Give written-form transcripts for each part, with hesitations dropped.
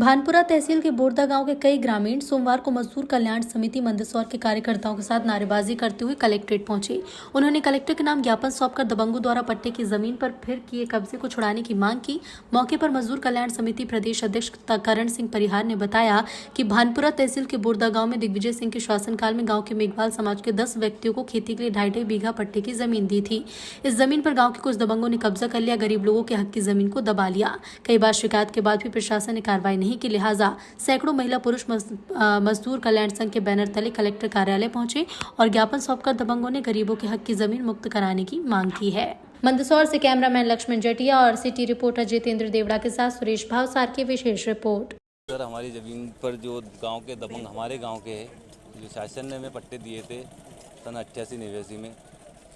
भानपुरा तहसील के बोरदा गांव के कई ग्रामीण सोमवार को मजदूर कल्याण समिति मंदसौर के कार्यकर्ताओं के साथ नारेबाजी करते हुए कलेक्ट्रेट पहुंचे। उन्होंने कलेक्टर के नाम ज्ञापन सौंपकर दबंगों द्वारा पट्टे की जमीन पर फिर किए कब्जे को छुड़ाने की मांग की। मौके पर मजदूर कल्याण समिति प्रदेश अध्यक्ष करण सिंह परिहार ने बताया कि भानपुरा तहसील के बोरदा गाँव में दिग्विजय सिंह के शासनकाल में गाँव के मेघवाल समाज के 10 व्यक्तियों को खेती के लिए 2.5 बीघा पट्टे की जमीन दी थी। इस जमीन पर गाँव के कुछ दबंगों ने कब्जा कर लिया, गरीब लोगों के हक की जमीन को दबा लिया। कई बार शिकायत के बाद भी प्रशासन ने कार्रवाई नहीं की, लिहाजा सैकड़ों महिला पुरुष मजदूर कल्याण संघ के बैनर तले कलेक्टर कार्यालय पहुंचे और ज्ञापन सौंपकर दबंगों ने गरीबों के हक की जमीन मुक्त कराने की मांग की है। मंदसौर से कैमरामैन लक्ष्मण जटिया और सिटी रिपोर्टर जितेंद्र देवड़ा के साथ सुरेश भावसार की विशेष रिपोर्ट। सर, हमारी जमीन पर जो गांव के दबंग हमारे गांव के हैं, जो शासन ने हमें पट्टे दिए थे सन 88-89 में,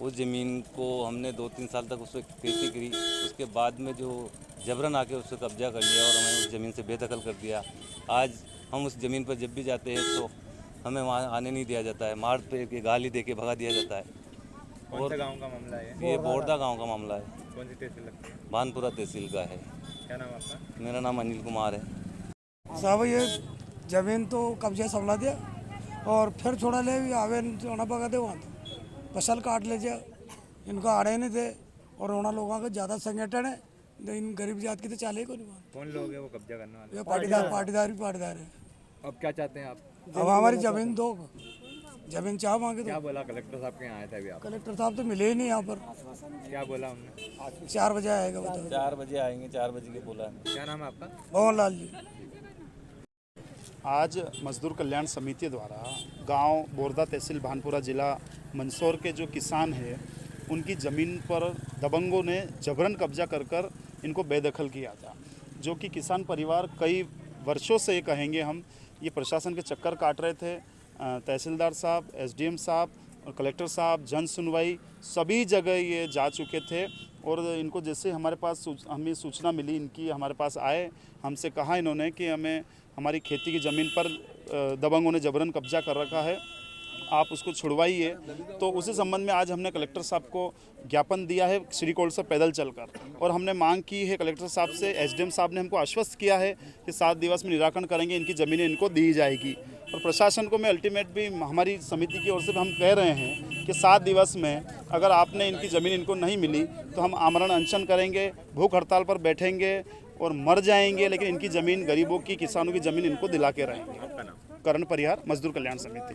उस ज़मीन को हमने 2-3 साल तक उस पर खेती करी। उसके बाद में जो जबरन आके उससे कब्जा कर लिया और हमें उस ज़मीन से बेदखल कर दिया। आज हम उस ज़मीन पर जब भी जाते हैं तो हमें वहाँ आने नहीं दिया जाता है, मार पे के गाली दे के भगा दिया जाता है। कौन सा गांव का मामला है? ये बोरदा गांव का मामला है। कौन सी तहसील लगती है? भानपुरा तहसील का है। क्या नाम आपका? मेरा नाम अनिल कुमार है। साहब, ये ज़मीन तो कब्जा संभला दिया और फिर छोड़ा ले आवे होना पका दे वहाँ तो फसल काट ले जा। इनको आड़े नहीं थे और उन्होंने लोगों का ज़्यादा संगठन है, इन गरीब जात की तो चाले को नहीं। कौन लोग हैं वो कब्जा करने वाले? ये पाटीदार है। अब क्या चाहते हैं आप? अब हमारी ज़मीन दो, ज़मीन चाह मांगे क्या तो। बोला कलेक्टर साहब के यहाँ आए थे अभी आप? कलेक्टर साहब तो मिले ही नहीं यहाँ पर। क्या बोला हमने? 4 बजे आएगा बताओ। 4 बजे आएंगे, 4 बजे के बोला। क्या नाम है आपका? भवन लाल जी। आज मजदूर कल्याण समिति द्वारा गांव बोरदा तहसील भानपुरा जिला मंदसौर के जो किसान हैं, उनकी ज़मीन पर दबंगों ने जबरन कब्जा कर इनको बेदखल किया था, जो कि किसान परिवार कई वर्षों से कहेंगे हम ये प्रशासन के चक्कर काट रहे थे। तहसीलदार साहब, एसडीएम साहब और कलेक्टर साहब, जन सुनवाई सभी जगह ये जा चुके थे और इनको जैसे हमें सूचना मिली, इनकी हमारे पास आए, हमसे कहा इन्होंने कि हमें हमारी खेती की ज़मीन पर दबंगों ने जबरन कब्जा कर रखा है, आप उसको छुड़वाइए। तो उसी संबंध में आज हमने कलेक्टर साहब को ज्ञापन दिया है श्री कोल से पैदल चलकर, और हमने मांग की है कलेक्टर साहब से। एसडीएम साहब ने हमको आश्वस्त किया है कि 7 दिवस में निराकरण करेंगे, इनकी ज़मीनें इनको दी जाएगी। और प्रशासन को मैं अल्टीमेट भी हमारी समिति की ओर से हम कह रहे हैं कि 7 दिवस में अगर आपने इनकी ज़मीन इनको नहीं मिली तो हम आमरण अनशन करेंगे, भूख हड़ताल पर बैठेंगे और मर जाएंगे, लेकिन इनकी ज़मीन, गरीबों की, किसानों की ज़मीन इनको दिला के रहेंगे। करण परिहार, मजदूर कल्याण समिति।